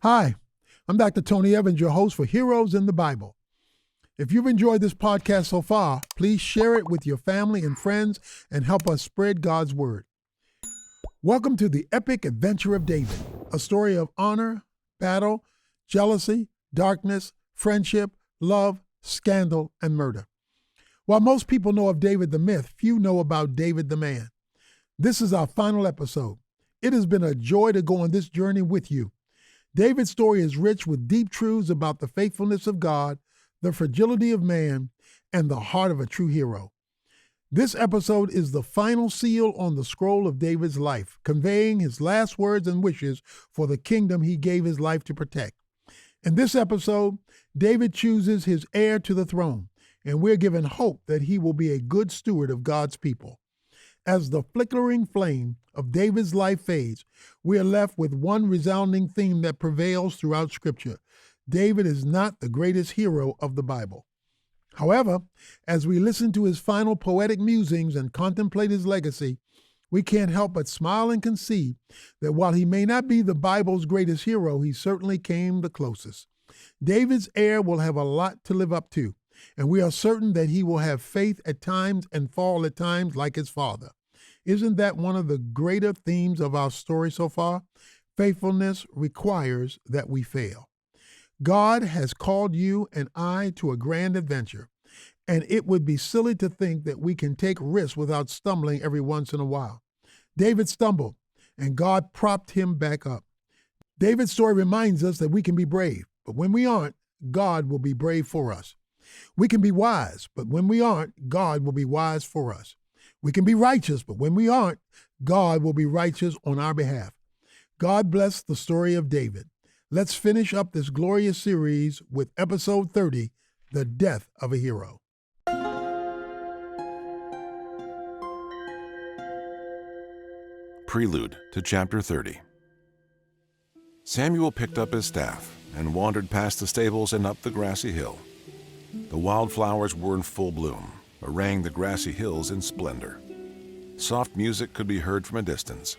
Hi, I'm Dr. Tony Evans, your host for Heroes in the Bible. If you've enjoyed this podcast so far, please share it with your family and friends and help us spread God's word. Welcome to the epic adventure of David, a story of honor, battle, jealousy, darkness, friendship, love, scandal, and murder. While most people know of David the myth, few know about David the man. This is our final episode. It has been a joy to go on this journey with you. David's story is rich with deep truths about the faithfulness of God, the fragility of man, and the heart of a true hero. This episode is the final seal on the scroll of David's life, conveying his last words and wishes for the kingdom he gave his life to protect. In this episode, David chooses his heir to the throne, and we're given hope that he will be a good steward of God's people. As the flickering flame of David's life fades, we are left with one resounding theme that prevails throughout Scripture. David is not the greatest hero of the Bible. However, as we listen to his final poetic musings and contemplate his legacy, we can't help but smile and concede that while he may not be the Bible's greatest hero, he certainly came the closest. David's heir will have a lot to live up to, and we are certain that he will have faith at times and fall at times like his father. Isn't that one of the greater themes of our story so far? Faithfulness requires that we fail. God has called you and I to a grand adventure, and it would be silly to think that we can take risks without stumbling every once in a while. David stumbled, and God propped him back up. David's story reminds us that we can be brave, but when we aren't, God will be brave for us. We can be wise, but when we aren't, God will be wise for us. We can be righteous, but when we aren't, God will be righteous on our behalf. God bless the story of David. Let's finish up this glorious series with episode 30, The Death of a Hero. Prelude to Chapter 30. Samuel picked up his staff and wandered past the stables and up the grassy hill. The wildflowers were in full bloom, arraying the grassy hills in splendor. Soft music could be heard from a distance.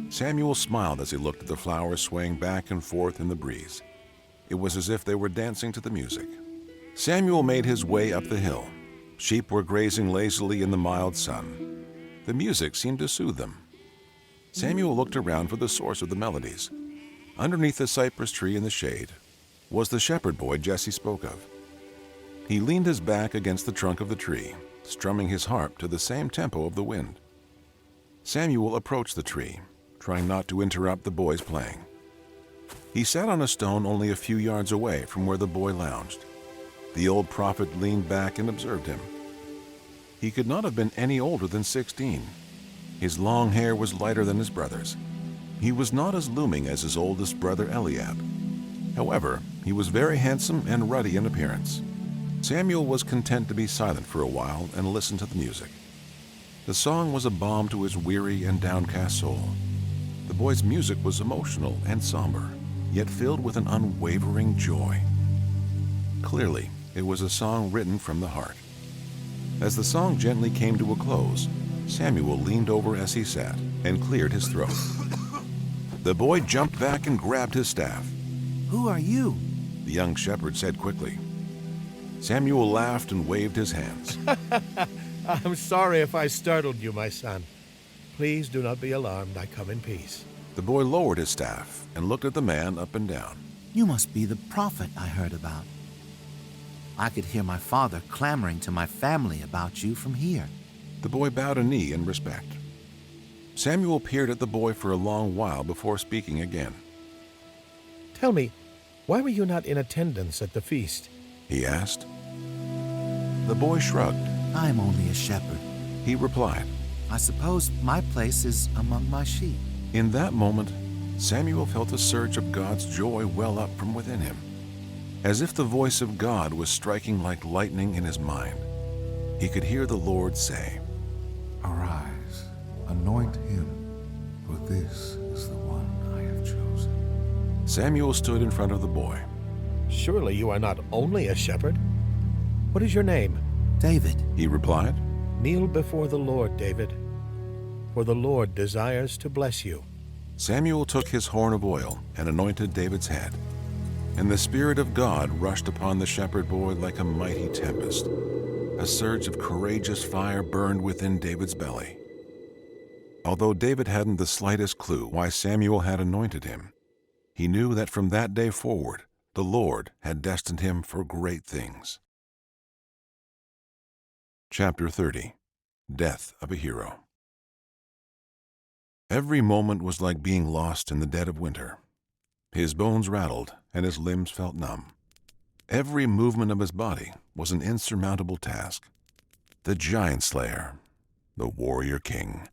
Samuel smiled as he looked at the flowers swaying back and forth in the breeze. It was as if they were dancing to the music. Samuel made his way up the hill. Sheep were grazing lazily in the mild sun. The music seemed to soothe them. Samuel looked around for the source of the melodies. Underneath the cypress tree in the shade was the shepherd boy Jesse spoke of. He leaned his back against the trunk of the tree, strumming his harp to the same tempo of the wind. Samuel approached the tree, trying not to interrupt the boy's playing. He sat on a stone only a few yards away from where the boy lounged. The old prophet leaned back and observed him. He could not have been any older than 16. His long hair was lighter than his brother's. He was not as looming as his oldest brother Eliab. However, he was very handsome and ruddy in appearance. Samuel was content to be silent for a while and listen to the music. The song was a balm to his weary and downcast soul. The boy's music was emotional and somber, yet filled with an unwavering joy. Clearly, it was a song written from the heart. As the song gently came to a close, Samuel leaned over as he sat and cleared his throat. The boy jumped back and grabbed his staff. "Who are you?" the young shepherd said quickly. Samuel laughed and waved his hands. I'm sorry if I startled you, my son. Please do not be alarmed. I come in peace. The boy lowered his staff and looked at the man up and down. "You must be the prophet I heard about. I could hear my father clamoring to my family about you from here." The boy bowed a knee in respect. Samuel peered at the boy for a long while before speaking again. Tell me, why were you not in attendance at the feast? He asked. The boy shrugged. "I'm only a shepherd," He replied. "I suppose my place is among my sheep." In that moment, Samuel felt a surge of God's joy well up from within him, as if the voice of God was striking like lightning in his mind. He could hear the Lord say, "Arise, anoint him, for this is the one I have chosen." Samuel stood in front of the boy. Surely you are not only a shepherd. What is your name? "David." He replied. Kneel before the Lord, David, for the Lord desires to bless you. Samuel took his horn of oil and anointed David's head, and the Spirit of God rushed upon the shepherd boy like a mighty tempest. A surge of courageous fire burned within David's belly. Although David hadn't the slightest clue why Samuel had anointed him, he knew that from that day forward, the Lord had destined him for great things. Chapter 30. Death of a Hero. Every moment was like being lost in the dead of winter. His bones rattled and his limbs felt numb. Every movement of his body was an insurmountable task. The giant slayer, the warrior king,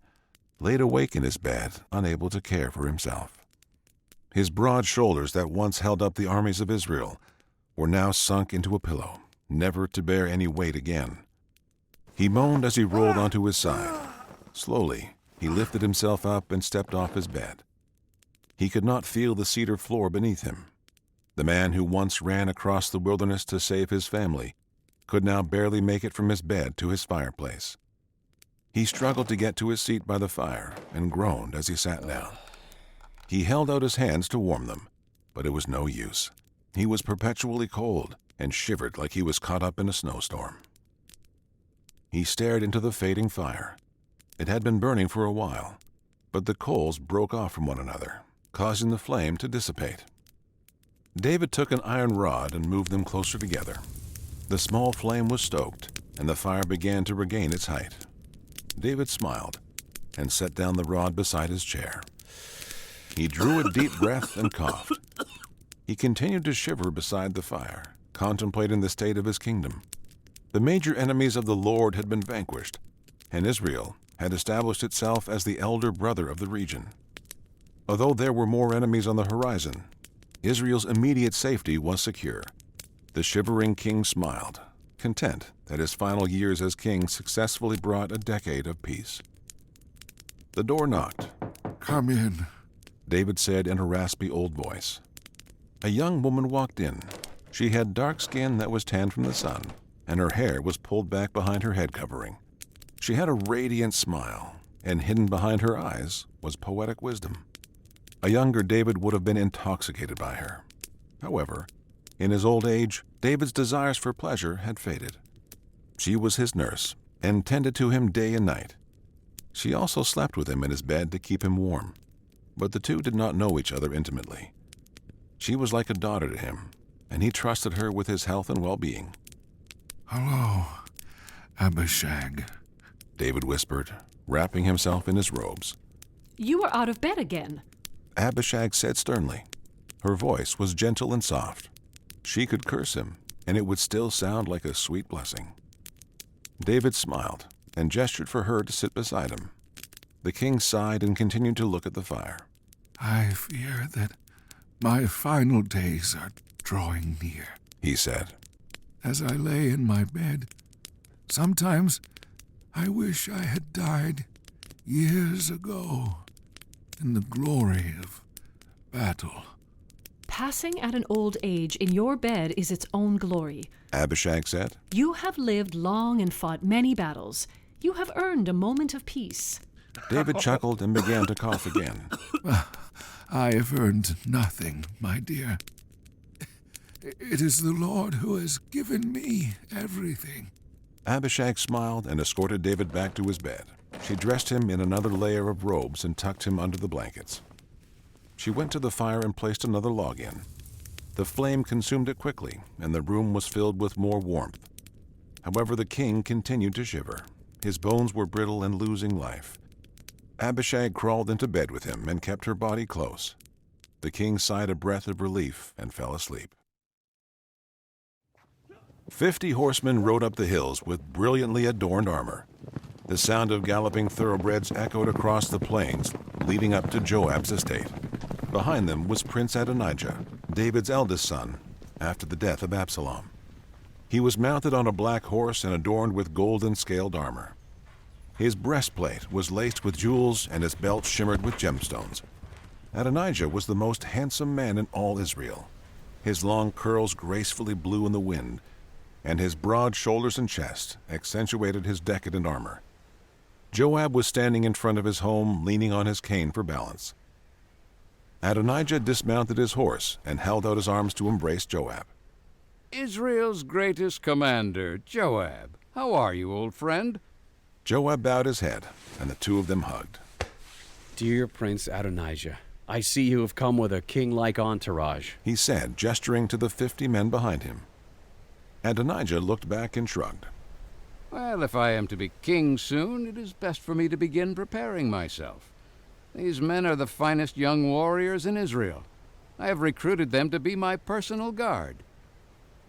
laid awake in his bed, unable to care for himself. His broad shoulders that once held up the armies of Israel were now sunk into a pillow, never to bear any weight again. He moaned as he rolled onto his side. Slowly, he lifted himself up and stepped off his bed. He could not feel the cedar floor beneath him. The man who once ran across the wilderness to save his family could now barely make it from his bed to his fireplace. He struggled to get to his seat by the fire and groaned as he sat down. He held out his hands to warm them, but it was no use. He was perpetually cold and shivered like he was caught up in a snowstorm. He stared into the fading fire. It had been burning for a while, but the coals broke off from one another, causing the flame to dissipate. David took an iron rod and moved them closer together. The small flame was stoked, and the fire began to regain its height. David smiled and set down the rod beside his chair. He drew a deep breath and coughed. He continued to shiver beside the fire, contemplating the state of his kingdom. The major enemies of the Lord had been vanquished, and Israel had established itself as the elder brother of the region. Although there were more enemies on the horizon, Israel's immediate safety was secure. The shivering king smiled, content that his final years as king successfully brought a decade of peace. The door knocked. Come in. David said in a raspy old voice. A young woman walked in. She had dark skin that was tanned from the sun, and her hair was pulled back behind her head covering. She had a radiant smile, and hidden behind her eyes was poetic wisdom. A younger David would have been intoxicated by her. However, in his old age, David's desires for pleasure had faded. She was his nurse, and tended to him day and night. She also slept with him in his bed to keep him warm, but the two did not know each other intimately. She was like a daughter to him, and he trusted her with his health and well-being. Hello, Abishag. David whispered, wrapping himself in his robes. You are out of bed again. Abishag said sternly. Her voice was gentle and soft. She could curse him, and it would still sound like a sweet blessing. David smiled and gestured for her to sit beside him. The king sighed and continued to look at the fire. I fear that my final days are drawing near, he said. As I lay in my bed, sometimes I wish I had died years ago in the glory of battle. Passing at an old age in your bed is its own glory. Abishag said. You have lived long and fought many battles. You have earned a moment of peace. David chuckled and began to cough again. I have earned nothing, my dear. It is the Lord who has given me everything. Abishag smiled and escorted David back to his bed. She dressed him in another layer of robes and tucked him under the blankets. She went to the fire and placed another log in. The flame consumed it quickly, and the room was filled with more warmth. However, the king continued to shiver. His bones were brittle and losing life. Abishag crawled into bed with him and kept her body close. The king sighed a breath of relief and fell asleep. 50 horsemen rode up the hills with brilliantly adorned armor. The sound of galloping thoroughbreds echoed across the plains, leading up to Joab's estate. Behind them was Prince Adonijah, David's eldest son, after the death of Absalom. He was mounted on a black horse and adorned with golden scaled armor. His breastplate was laced with jewels, and his belt shimmered with gemstones. Adonijah was the most handsome man in all Israel. His long curls gracefully blew in the wind, and his broad shoulders and chest accentuated his decadent armor. Joab was standing in front of his home, leaning on his cane for balance. Adonijah dismounted his horse and held out his arms to embrace Joab. Israel's greatest commander, Joab. How are you, old friend? Joab bowed his head, and the two of them hugged. Dear Prince Adonijah, I see you have come with a king-like entourage. He said, gesturing to the 50 men behind him. Adonijah looked back and shrugged. Well, if I am to be king soon, it is best for me to begin preparing myself. These men are the finest young warriors in Israel. I have recruited them to be my personal guard.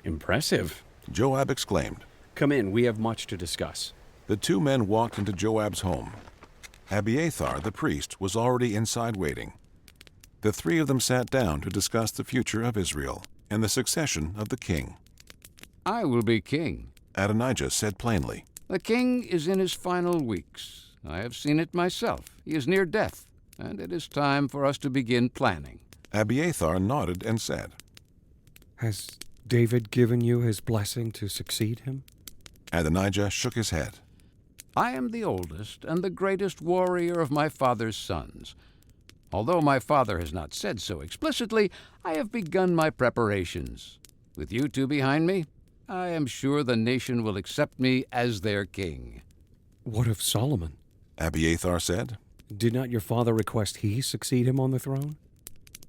Impressive. Joab exclaimed. Come in, we have much to discuss. The two men walked into Joab's home. Abiathar, the priest, was already inside waiting. The three of them sat down to discuss the future of Israel and the succession of the king. I will be king. Adonijah said plainly. The king is in his final weeks. I have seen it myself. He is near death, and it is time for us to begin planning. Abiathar nodded and said, Has David given you his blessing to succeed him? Adonijah shook his head. I am the oldest and the greatest warrior of my father's sons. Although my father has not said so explicitly, I have begun my preparations. With you two behind me, I am sure the nation will accept me as their king. What of Solomon? Abiathar said. Did not your father request he succeed him on the throne?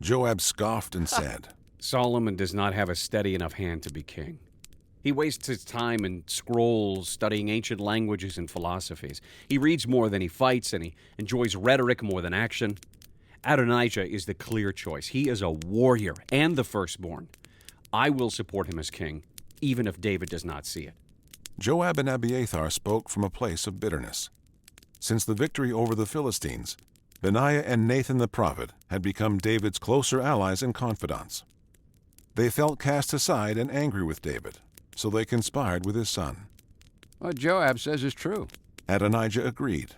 Joab scoffed and said, Solomon does not have a steady enough hand to be king. He wastes his time in scrolls, studying ancient languages and philosophies. He reads more than he fights, and he enjoys rhetoric more than action. Adonijah is the clear choice. He is a warrior and the firstborn. I will support him as king, even if David does not see it. Joab and Abiathar spoke from a place of bitterness. Since the victory over the Philistines, Benaiah and Nathan the prophet had become David's closer allies and confidants. They felt cast aside and angry with David, so they conspired with his son. What Joab says is true. Adonijah agreed.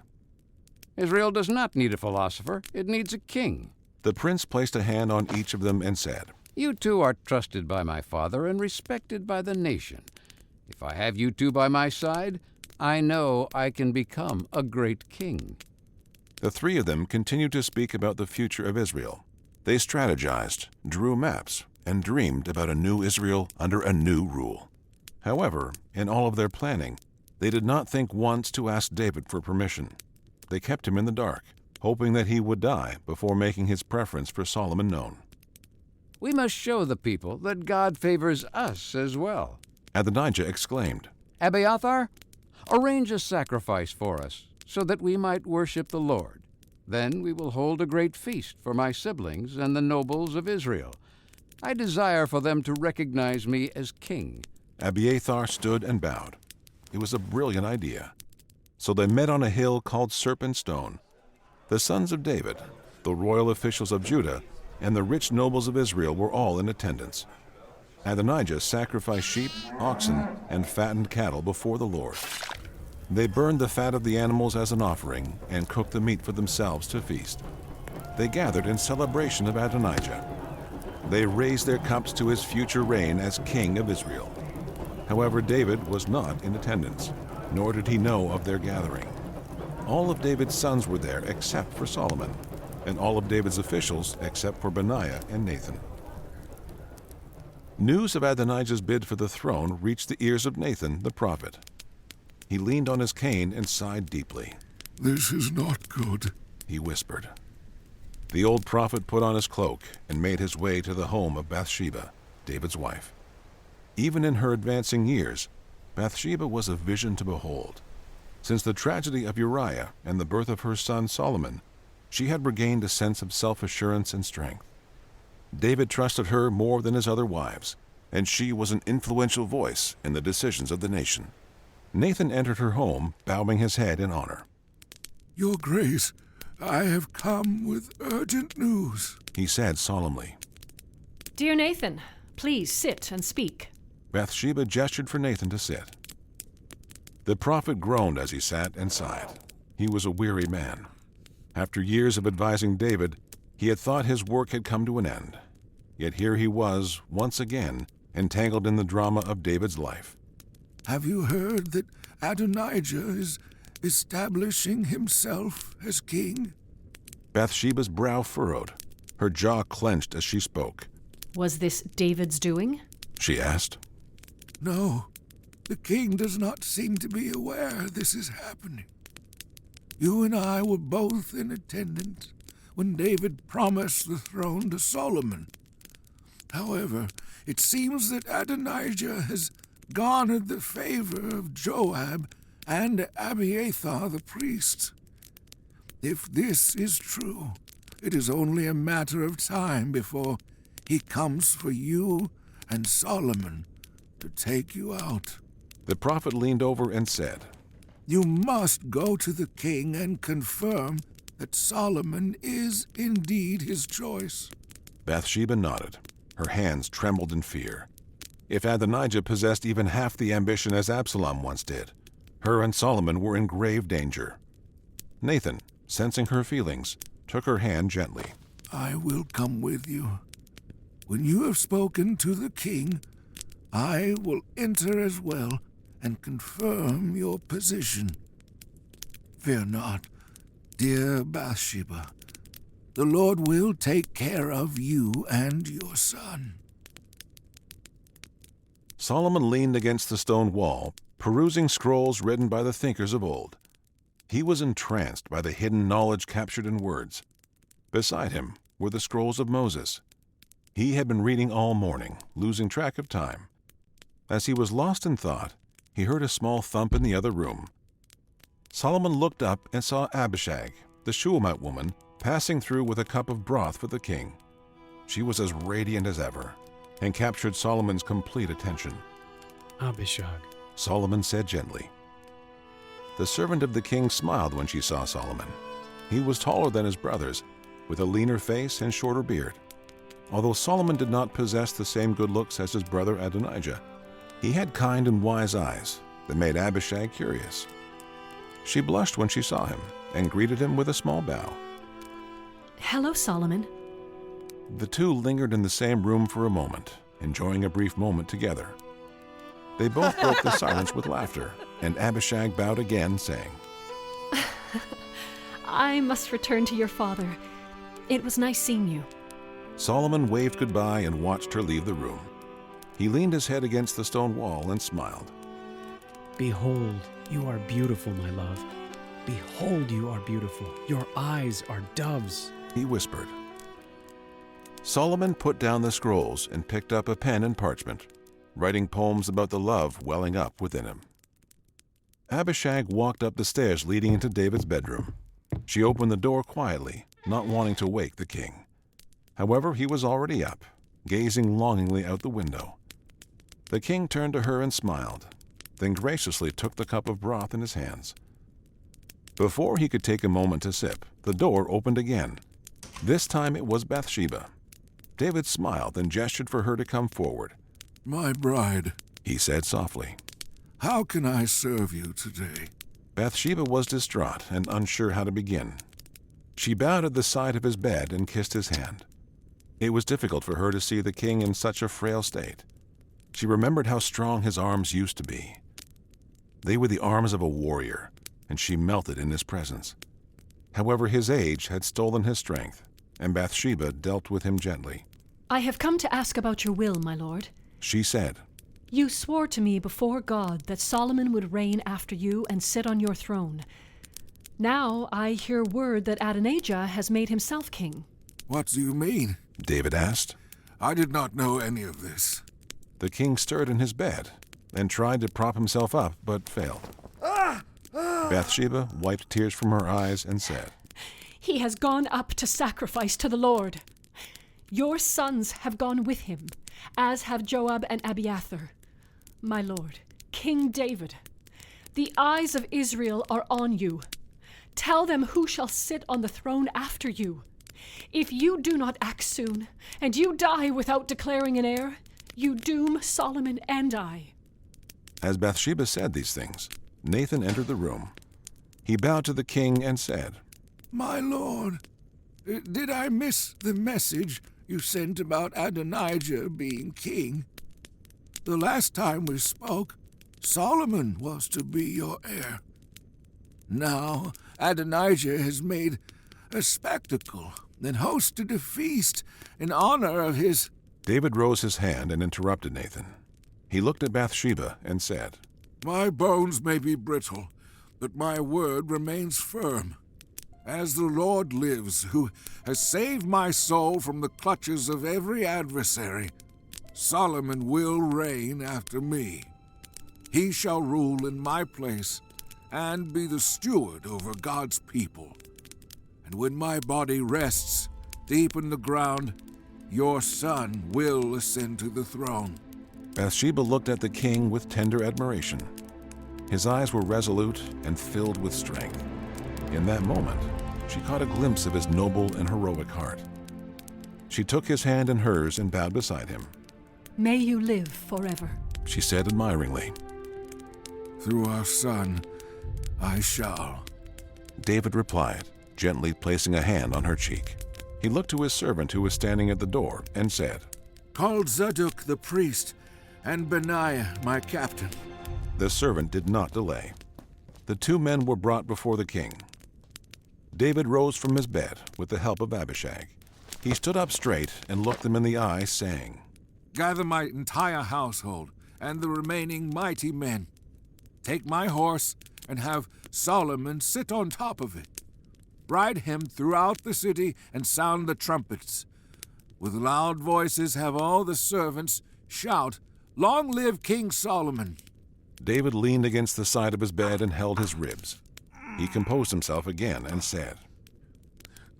Israel does not need a philosopher. It needs a king. The prince placed a hand on each of them and said, You two are trusted by my father and respected by the nation. If I have you two by my side, I know I can become a great king. The three of them continued to speak about the future of Israel. They strategized, drew maps, and dreamed about a new Israel under a new rule. However, in all of their planning, they did not think once to ask David for permission. They kept him in the dark, hoping that he would die before making his preference for Solomon known. We must show the people that God favors us as well. Adonijah exclaimed, Abiathar, arrange a sacrifice for us, so that we might worship the Lord. Then we will hold a great feast for my siblings and the nobles of Israel. I desire for them to recognize me as king. Abiathar stood and bowed. It was a brilliant idea. So they met on a hill called Serpent Stone. The sons of David, the royal officials of Judah, and the rich nobles of Israel were all in attendance. Adonijah sacrificed sheep, oxen, and fattened cattle before the Lord. They burned the fat of the animals as an offering and cooked the meat for themselves to feast. They gathered in celebration of Adonijah. They raised their cups to his future reign as king of Israel. However, David was not in attendance, nor did he know of their gathering. All of David's sons were there except for Solomon, and all of David's officials except for Benaiah and Nathan. News of Adonijah's bid for the throne reached the ears of Nathan the prophet. He leaned on his cane and sighed deeply. This is not good, he whispered. The old prophet put on his cloak and made his way to the home of Bathsheba, David's wife. Even in her advancing years, Bathsheba was a vision to behold. Since the tragedy of Uriah and the birth of her son Solomon, she had regained a sense of self-assurance and strength. David trusted her more than his other wives, and she was an influential voice in the decisions of the nation. Nathan entered her home, bowing his head in honor. Your Grace, I have come with urgent news, he said solemnly. Dear Nathan, please sit and speak. Bathsheba gestured for Nathan to sit. The prophet groaned as he sat and sighed. He was a weary man. After years of advising David, he had thought his work had come to an end. Yet here he was, once again, entangled in the drama of David's life. Have you heard that Adonijah is establishing himself as king? Bathsheba's brow furrowed. Her jaw clenched as she spoke. Was this David's doing? She asked. No, the king does not seem to be aware this is happening. You and I were both in attendance when David promised the throne to Solomon. However, it seems that Adonijah has garnered the favor of Joab and Abiathar the priest. If this is true, it is only a matter of time before he comes for you and Solomon to take you out. The prophet leaned over and said, You must go to the king and confirm that Solomon is indeed his choice. Bathsheba nodded. Her hands trembled in fear. If Adonijah possessed even half the ambition as Absalom once did, her and Solomon were in grave danger. Nathan, sensing her feelings, took her hand gently. I will come with you. When you have spoken to the king, I will enter as well and confirm your position. Fear not, dear Bathsheba. The Lord will take care of you and your son. Solomon leaned against the stone wall, perusing scrolls written by the thinkers of old. He was entranced by the hidden knowledge captured in words. Beside him were the scrolls of Moses. He had been reading all morning, losing track of time. As he was lost in thought, he heard a small thump in the other room. Solomon looked up and saw Abishag, the Shulamite woman, passing through with a cup of broth for the king. She was as radiant as ever, and captured Solomon's complete attention. Abishag, Solomon said gently. The servant of the king smiled when she saw Solomon. He was taller than his brothers, with a leaner face and shorter beard. Although Solomon did not possess the same good looks as his brother Adonijah, he had kind and wise eyes that made Abishag curious. She blushed when she saw him and greeted him with a small bow. Hello, Solomon. The two lingered in the same room for a moment, enjoying a brief moment together. They both broke the silence with laughter, and Abishag bowed again, saying, I must return to your father. It was nice seeing you. Solomon waved goodbye and watched her leave the room. He leaned his head against the stone wall and smiled. behold, you are beautiful, my love. Behold, you are beautiful. Your eyes are doves. He whispered. Solomon put down the scrolls and picked up a pen and parchment, writing poems about the love welling up within him. Abishag walked up the stairs leading into David's bedroom. She opened the door quietly, not wanting to wake the king. However, he was already up, gazing longingly out the window. The king turned to her and smiled, then graciously took the cup of broth in his hands. Before he could take a moment to sip, the door opened again. This time it was Bathsheba. David smiled and gestured for her to come forward. My bride, He said softly. how can I serve you today? Bathsheba was distraught and unsure how to begin. She bowed at the side of his bed and kissed his hand. It was difficult for her to see the king in such a frail state. She remembered how strong his arms used to be. They were the arms of a warrior, and she melted in his presence. However, his age had stolen his strength, and Bathsheba dealt with him gently. I have come to ask about your will, my lord. She said, You swore to me before God that Solomon would reign after you and sit on your throne. Now I hear word that Adonijah has made himself king. What do you mean? David asked. I did not know any of this. The king stirred in his bed and tried to prop himself up, but failed. Bathsheba wiped tears from her eyes and said, He has gone up to sacrifice to the Lord. Your sons have gone with him, as have Joab and Abiathar. My lord, King David, the eyes of Israel are on you. Tell them who shall sit on the throne after you. If you do not act soon, and you die without declaring an heir, you doom Solomon and I. As Bathsheba said these things, Nathan entered the room. He bowed to the king and said, My lord, did I miss the message you sent about Adonijah being king? The last time we spoke, Solomon was to be your heir. Now Adonijah has made a spectacle and hosted a feast in honor of his... David rose his hand and interrupted Nathan. He looked at Bathsheba and said, My bones may be brittle, but my word remains firm. As the Lord lives, who has saved my soul from the clutches of every adversary, Solomon will reign after me. He shall rule in my place and be the steward over God's people. And when my body rests deep in the ground, your son will ascend to the throne. Bathsheba looked at the king with tender admiration. His eyes were resolute and filled with strength. In that moment, she caught a glimpse of his noble and heroic heart. She took his hand in hers and bowed beside him. May you live forever, She said admiringly. Through our son, I shall. David replied, gently placing a hand on her cheek. He looked to his servant who was standing at the door and said, Call Zadok the priest and Benaiah my captain. The servant did not delay. The two men were brought before the king. David rose from his bed with the help of Abishag. He stood up straight and looked them in the eye, saying, Gather my entire household and the remaining mighty men. Take my horse and have Solomon sit on top of it. Ride him throughout the city and sound the trumpets. With loud voices have all the servants shout, Long live King Solomon! David leaned against the side of his bed and held his ribs. He composed himself again and said,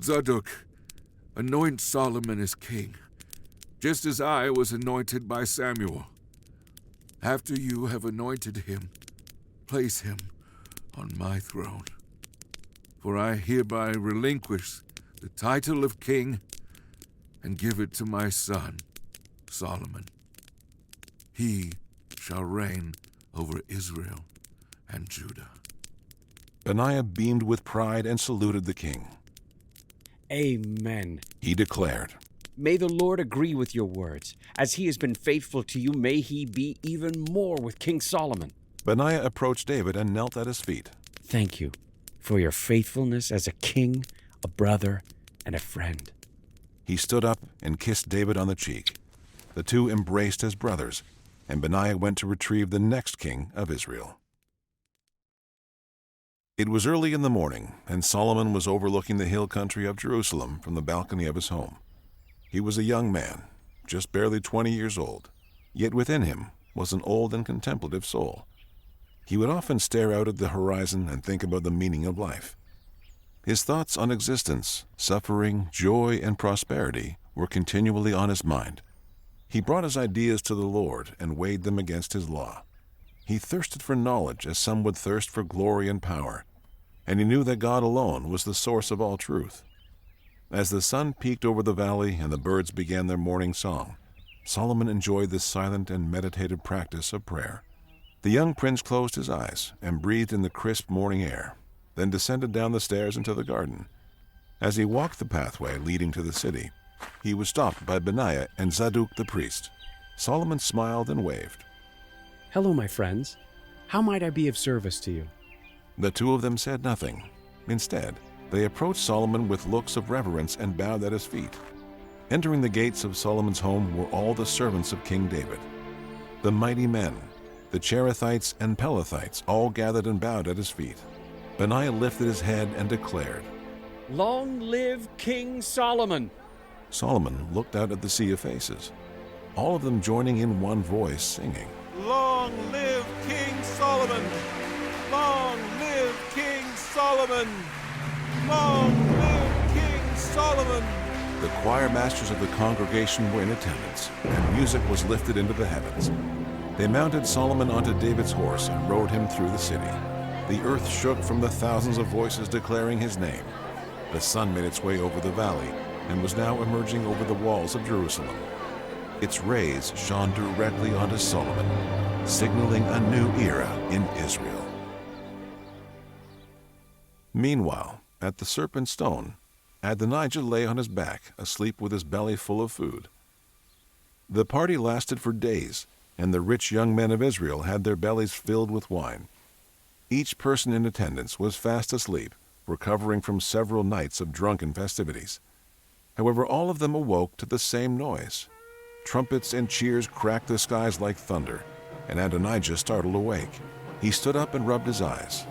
Zadok, anoint Solomon as king, just as I was anointed by Samuel. After you have anointed him, place him on my throne. For I hereby relinquish the title of king and give it to my son, Solomon. He shall reign over Israel and Judah. Benaiah beamed with pride and saluted the king. Amen. He declared, May the Lord agree with your words. As he has been faithful to you, may he be even more with King Solomon. Benaiah approached David and knelt at his feet. Thank you for your faithfulness as a king, a brother, and a friend. He stood up and kissed David on the cheek. The two embraced as brothers, and Benaiah went to retrieve the next king of Israel. It was early in the morning, and Solomon was overlooking the hill country of Jerusalem from the balcony of his home. He was a young man, just barely 20 years old, yet within him was an old and contemplative soul. He would often stare out at the horizon and think about the meaning of life. His thoughts on existence, suffering, joy, and prosperity were continually on his mind. He brought his ideas to the Lord and weighed them against his law. He thirsted for knowledge as some would thirst for glory and power, and he knew that God alone was the source of all truth. As the sun peeked over the valley and the birds began their morning song, Solomon enjoyed this silent and meditative practice of prayer. The young prince closed his eyes and breathed in the crisp morning air, then descended down the stairs into the garden. As he walked the pathway leading to the city, he was stopped by Benaiah and Zadok the priest. Solomon smiled and waved. Hello, my friends. How might I be of service to you? The two of them said nothing. Instead, they approached Solomon with looks of reverence and bowed at his feet. Entering the gates of Solomon's home were all the servants of King David. The mighty men, the Cherethites and Pelethites, all gathered and bowed at his feet. Benaiah lifted his head and declared, Long live King Solomon! Solomon looked out at the sea of faces, all of them joining in one voice, singing, Long live King Solomon! Long live King Solomon! Long live King Solomon! The choir masters of the congregation were in attendance, and music was lifted into the heavens. They mounted Solomon onto David's horse and rode him through the city. The earth shook from the thousands of voices declaring his name. The sun made its way over the valley and was now emerging over the walls of Jerusalem. Its rays shone directly onto Solomon, signaling a new era in Israel. Meanwhile, at the Serpent Stone, Adonijah lay on his back, asleep with his belly full of food. The party lasted for days, and the rich young men of Israel had their bellies filled with wine. Each person in attendance was fast asleep, recovering from several nights of drunken festivities. However, all of them awoke to the same noise. Trumpets and cheers cracked the skies like thunder, and Adonijah startled awake. He stood up and rubbed his eyes.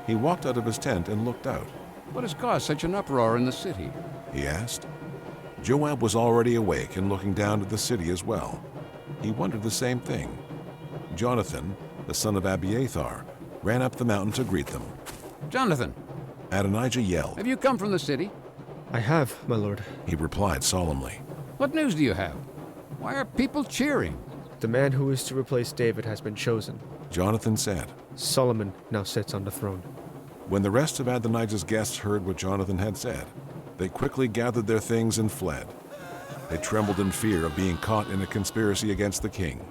He walked out of his tent and looked out. What has caused such an uproar in the city? He asked. Joab was already awake and looking down at the city as well. He wondered the same thing. Jonathan, the son of Abiathar, ran up the mountain to greet them. Jonathan! Adonijah yelled. Have you come from the city? I have, my lord. He replied solemnly. What news do you have? Why are people cheering? The man who is to replace David has been chosen. Jonathan said. Solomon now sits on the throne. When the rest of Adonijah's guests heard what Jonathan had said, they quickly gathered their things and fled. They trembled in fear of being caught in a conspiracy against the king.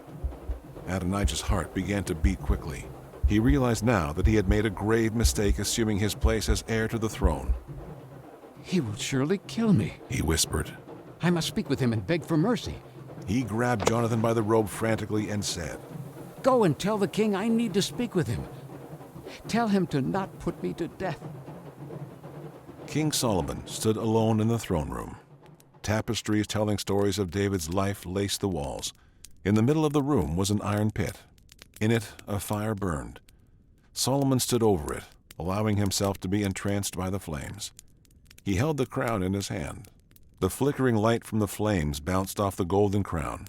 Adonijah's heart began to beat quickly. He realized now that he had made a grave mistake assuming his place as heir to the throne. He will surely kill me, he whispered. I must speak with him and beg for mercy. He grabbed Jonathan by the robe frantically and said, Go and tell the king I need to speak with him. Tell him to not put me to death. King Solomon stood alone in the throne room. Tapestries telling stories of David's life laced the walls. In the middle of the room was an iron pit. In it, a fire burned. Solomon stood over it, allowing himself to be entranced by the flames. He held the crown in his hand. The flickering light from the flames bounced off the golden crown.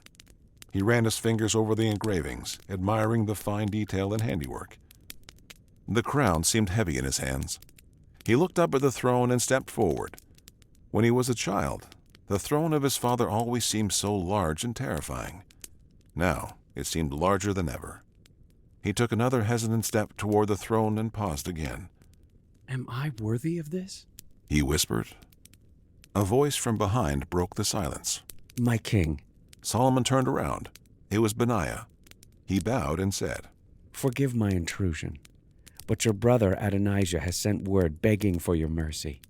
He ran his fingers over the engravings, admiring the fine detail and handiwork. The crown seemed heavy in his hands. He looked up at the throne and stepped forward. When he was a child, the throne of his father always seemed so large and terrifying. Now, it seemed larger than ever. He took another hesitant step toward the throne and paused again. Am I worthy of this? He whispered. A voice from behind broke the silence. My king. Solomon turned around. It was Benaiah. He bowed and said, Forgive my intrusion, but your brother Adonijah has sent word begging for your mercy.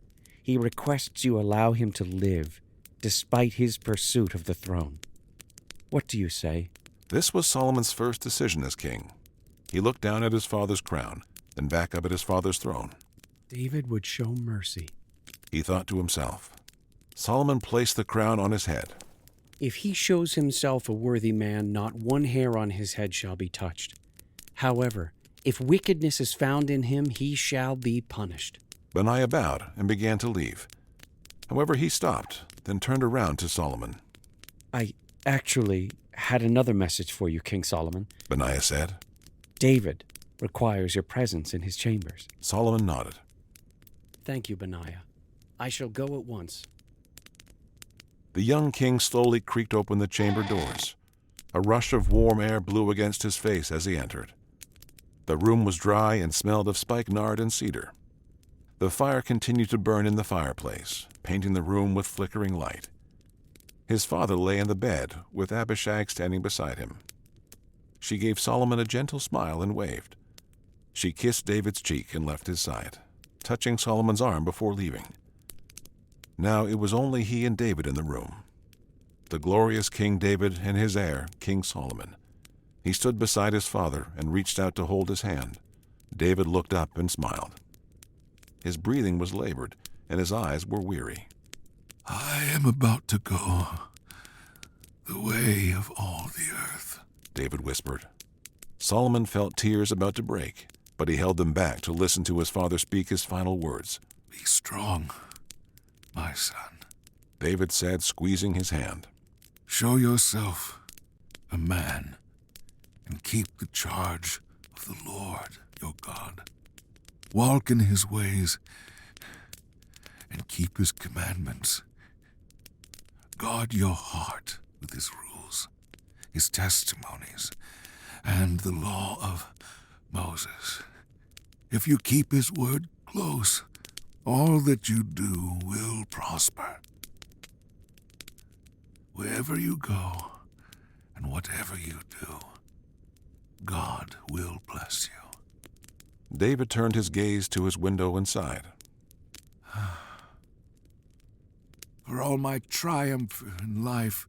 He requests you allow him to live, despite his pursuit of the throne. What do you say? This was Solomon's first decision as king. He looked down at his father's crown, then back up at his father's throne. David would show mercy. He thought to himself. Solomon placed the crown on his head. If he shows himself a worthy man, not one hair on his head shall be touched. However, if wickedness is found in him, he shall be punished. Benaiah bowed and began to leave. However, he stopped, then turned around to Solomon. I actually had another message for you, King Solomon. Benaiah said. David requires your presence in his chambers. Solomon nodded. Thank you, Benaiah. I shall go at once. The young king slowly creaked open the chamber doors. A rush of warm air blew against his face as he entered. The room was dry and smelled of spikenard and cedar. The fire continued to burn in the fireplace, painting the room with flickering light. His father lay in the bed, with Abishag standing beside him. She gave Solomon a gentle smile and waved. She kissed David's cheek and left his side, touching Solomon's arm before leaving. Now it was only he and David in the room. The glorious King David and his heir, King Solomon. He stood beside his father and reached out to hold his hand. David looked up and smiled. His breathing was labored, and his eyes were weary. I am about to go the way of all the earth, David whispered. Solomon felt tears about to break, but he held them back to listen to his father speak his final words. Be strong, my son, David said, squeezing his hand. Show yourself a man and keep the charge of the Lord your God. Walk in his ways and keep his commandments. Guard your heart with his rules, his testimonies, and the law of Moses. If you keep his word close, all that you do will prosper. Wherever you go and whatever you do, God will bless you. David turned his gaze to his window and sighed. For all my triumph in life,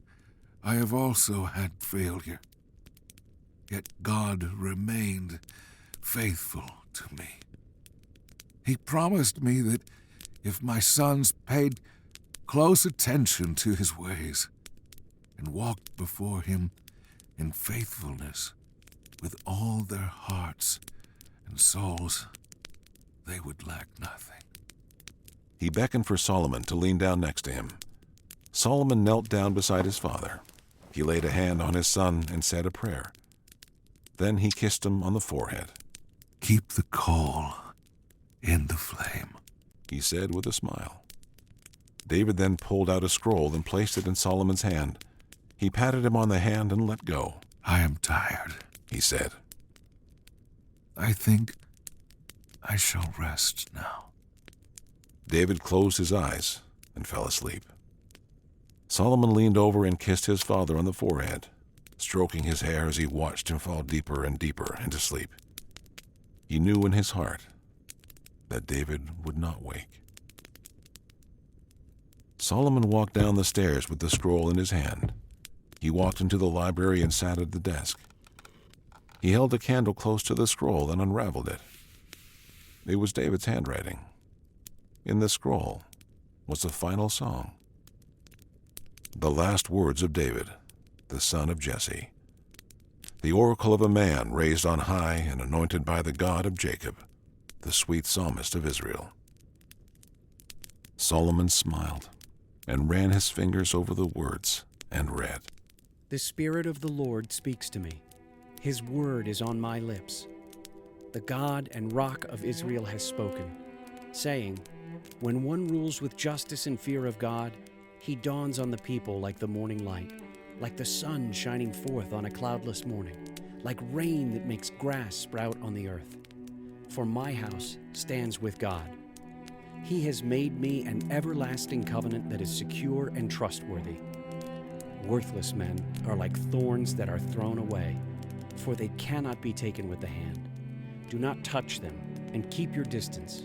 I have also had failure. Yet God remained faithful to me. He promised me that if my sons paid close attention to his ways and walked before him in faithfulness with all their hearts and souls, they would lack nothing. He beckoned for Solomon to lean down next to him. Solomon knelt down beside his father. He laid a hand on his son and said a prayer. Then he kissed him on the forehead. "Keep the coal in the flame," he said with a smile. David then pulled out a scroll and placed it in Solomon's hand. He patted him on the hand and let go. "I am tired," he said. "I think I shall rest now." David closed his eyes and fell asleep. Solomon leaned over and kissed his father on the forehead, stroking his hair as he watched him fall deeper and deeper into sleep. He knew in his heart that David would not wake. Solomon walked down the stairs with the scroll in his hand. He walked into the library and sat at the desk. He held a candle close to the scroll and unraveled it. It was David's handwriting. In the scroll was a final song. The last words of David, the son of Jesse, the oracle of a man raised on high and anointed by the God of Jacob, the sweet psalmist of Israel. Solomon smiled and ran his fingers over the words and read, "The Spirit of the Lord speaks to me. His word is on my lips. The God and Rock of Israel has spoken, saying, when one rules with justice and fear of God, he dawns on the people like the morning light, like the sun shining forth on a cloudless morning, like rain that makes grass sprout on the earth. For my house stands with God. He has made me an everlasting covenant that is secure and trustworthy. Worthless men are like thorns that are thrown away, for they cannot be taken with the hand. Do not touch them, and keep your distance.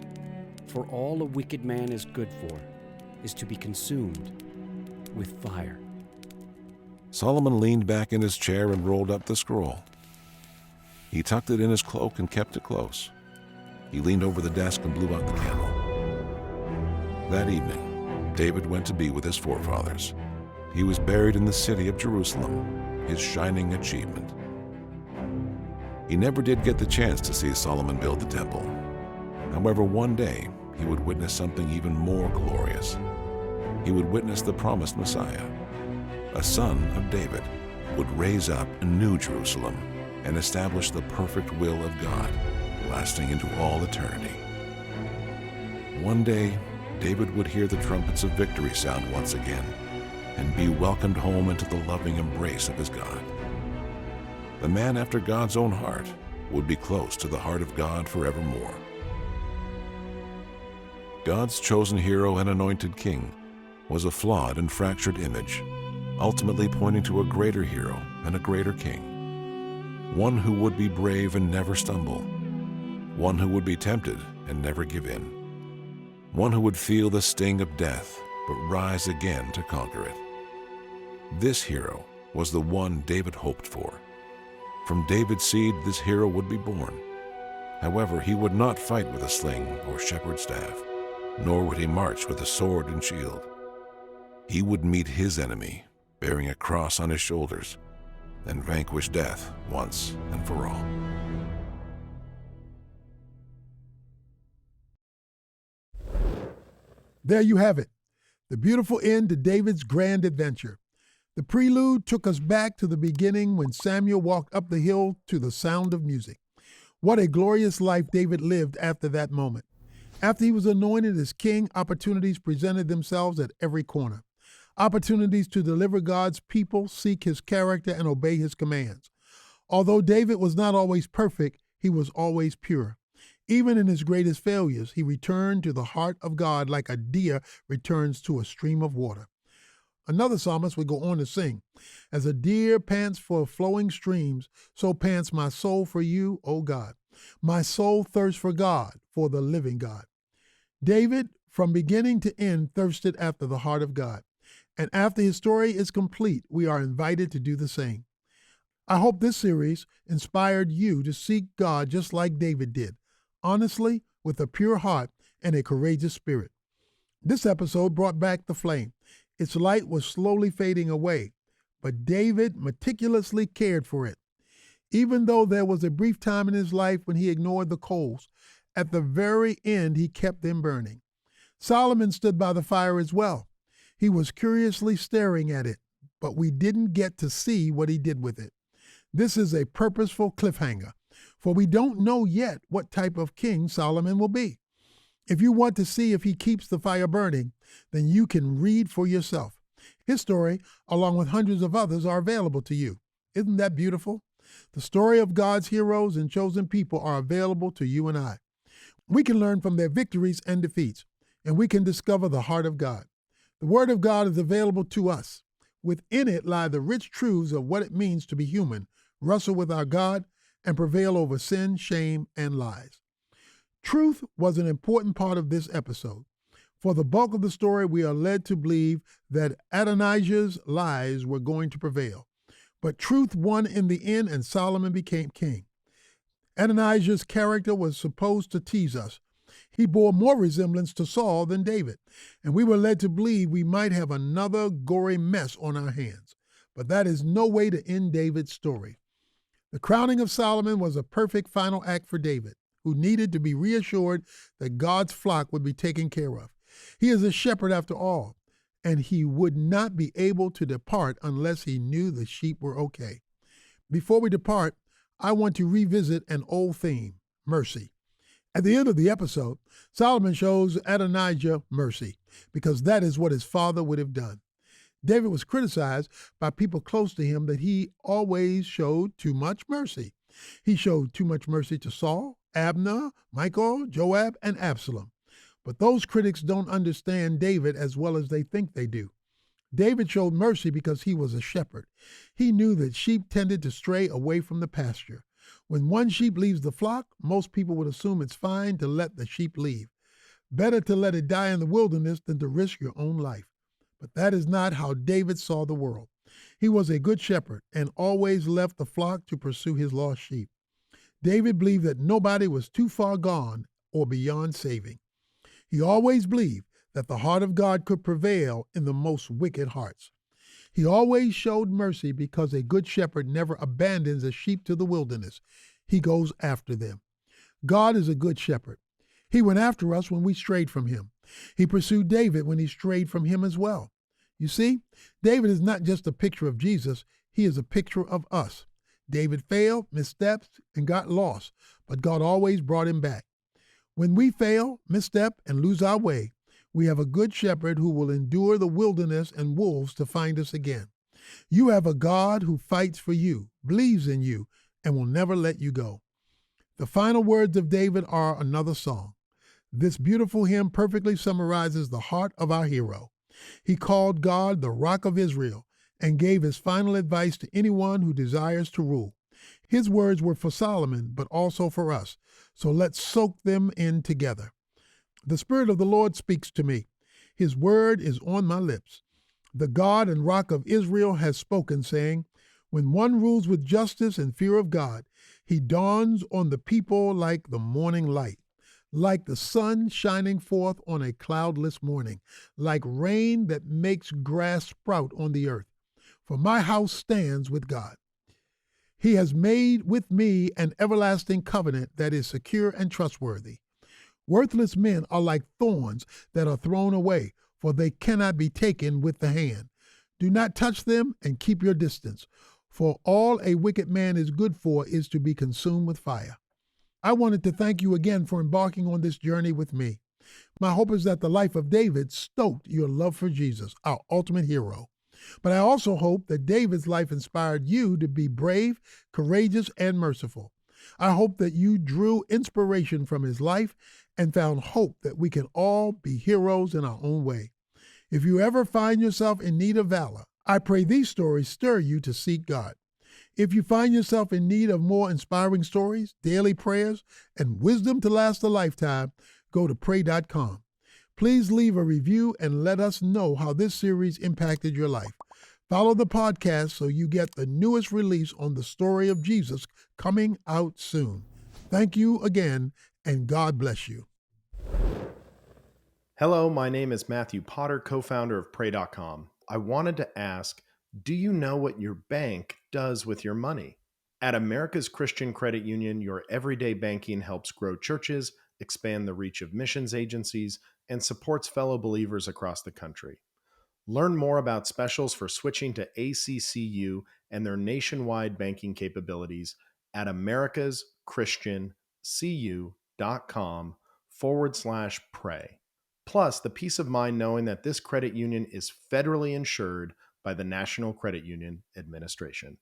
For all a wicked man is good for is to be consumed with fire." Solomon leaned back in his chair and rolled up the scroll. He tucked it in his cloak and kept it close. He leaned over the desk and blew out the candle. That evening, David went to be with his forefathers. He was buried in the city of Jerusalem, his shining achievement. He never did get the chance to see Solomon build the temple. However, one day he would witness something even more glorious. He would witness the promised Messiah. A son of David would raise up a new Jerusalem and establish the perfect will of God, lasting into all eternity. One day, David would hear the trumpets of victory sound once again and be welcomed home into the loving embrace of his God. The man after God's own heart would be close to the heart of God forevermore. God's chosen hero and anointed king was a flawed and fractured image, ultimately pointing to a greater hero and a greater king. One who would be brave and never stumble. One who would be tempted and never give in. One who would feel the sting of death but rise again to conquer it. This hero was the one David hoped for. From David's seed, this hero would be born. However, he would not fight with a sling or shepherd's staff, nor would he march with a sword and shield. He would meet his enemy, bearing a cross on his shoulders, and vanquish death once and for all. There you have it, the beautiful end to David's grand adventure. The prelude took us back to the beginning when Samuel walked up the hill to the sound of music. What a glorious life David lived after that moment. After he was anointed as king, opportunities presented themselves at every corner. Opportunities to deliver God's people, seek his character, and obey his commands. Although David was not always perfect, he was always pure. Even in his greatest failures, he returned to the heart of God like a deer returns to a stream of water. Another psalmist would go on to sing, "As a deer pants for flowing streams, so pants my soul for you, O God. My soul thirsts for God, for the living God." David, from beginning to end, thirsted after the heart of God. And after his story is complete, we are invited to do the same. I hope this series inspired you to seek God just like David did, honestly, with a pure heart and a courageous spirit. This episode brought back the flame. Its light was slowly fading away, but David meticulously cared for it. Even though there was a brief time in his life when he ignored the coals, at the very end he kept them burning. Solomon stood by the fire as well. He was curiously staring at it, but we didn't get to see what he did with it. This is a purposeful cliffhanger, for we don't know yet what type of king Solomon will be. If you want to see if he keeps the fire burning, then you can read for yourself. His story, along with hundreds of others, are available to you. Isn't that beautiful? The story of God's heroes and chosen people are available to you and I. We can learn from their victories and defeats, and we can discover the heart of God. The Word of God is available to us. Within it lie the rich truths of what it means to be human, wrestle with our God, and prevail over sin, shame, and lies. Truth was an important part of this episode. For the bulk of the story, we are led to believe that Adonijah's lies were going to prevail. But truth won in the end, and Solomon became king. Adonijah's character was supposed to tease us. He bore more resemblance to Saul than David, and we were led to believe we might have another gory mess on our hands. But that is no way to end David's story. The crowning of Solomon was a perfect final act for David, who needed to be reassured that God's flock would be taken care of. He is a shepherd after all, and he would not be able to depart unless he knew the sheep were okay. Before we depart, I want to revisit an old theme, mercy. At the end of the episode, Solomon shows Adonijah mercy, because that is what his father would have done. David was criticized by people close to him that he always showed too much mercy. He showed too much mercy to Saul, Abner, Michal, Joab, and Absalom. But those critics don't understand David as well as they think they do. David showed mercy because he was a shepherd. He knew that sheep tended to stray away from the pasture. When one sheep leaves the flock, most people would assume it's fine to let the sheep leave. Better to let it die in the wilderness than to risk your own life. But that is not how David saw the world. He was a good shepherd and always left the flock to pursue his lost sheep. David believed that nobody was too far gone or beyond saving. He always believed that the heart of God could prevail in the most wicked hearts. He always showed mercy because a good shepherd never abandons a sheep to the wilderness. He goes after them. God is a good shepherd. He went after us when we strayed from him. He pursued David when he strayed from him as well. You see, David is not just a picture of Jesus, he is a picture of us. David failed, misstepped, and got lost, but God always brought him back. When we fail, misstep, and lose our way, we have a good shepherd who will endure the wilderness and wolves to find us again. You have a God who fights for you, believes in you, and will never let you go. The final words of David are another song. This beautiful hymn perfectly summarizes the heart of our hero. He called God the Rock of Israel and gave his final advice to anyone who desires to rule. His words were for Solomon, but also for us, so let's soak them in together. The Spirit of the Lord speaks to me. His word is on my lips. The God and Rock of Israel has spoken, saying, when one rules with justice and fear of God, he dawns on the people like the morning light, like the sun shining forth on a cloudless morning, like rain that makes grass sprout on the earth. For my house stands with God. He has made with me an everlasting covenant that is secure and trustworthy. Worthless men are like thorns that are thrown away, for they cannot be taken with the hand. Do not touch them and keep your distance, for all a wicked man is good for is to be consumed with fire. I wanted to thank you again for embarking on this journey with me. My hope is that the life of David stoked your love for Jesus, our ultimate hero. But I also hope that David's life inspired you to be brave, courageous, and merciful. I hope that you drew inspiration from his life and found hope that we can all be heroes in our own way. If you ever find yourself in need of valor, I pray these stories stir you to seek God. If you find yourself in need of more inspiring stories, daily prayers, and wisdom to last a lifetime, go to pray.com. Please leave a review and let us know how this series impacted your life. Follow the podcast so you get the newest release on the story of Jesus coming out soon. Thank you again, and God bless you. Hello, my name is Matthew Potter, co-founder of pray.com. I wanted to ask, do you know what your bank does with your money? At America's Christian Credit Union, your everyday banking helps grow churches, expand the reach of missions agencies, and supports fellow believers across the country. Learn more about specials for switching to ACCU and their nationwide banking capabilities at americaschristiancu.com/pray. Plus, the peace of mind knowing that this credit union is federally insured by the National Credit Union Administration.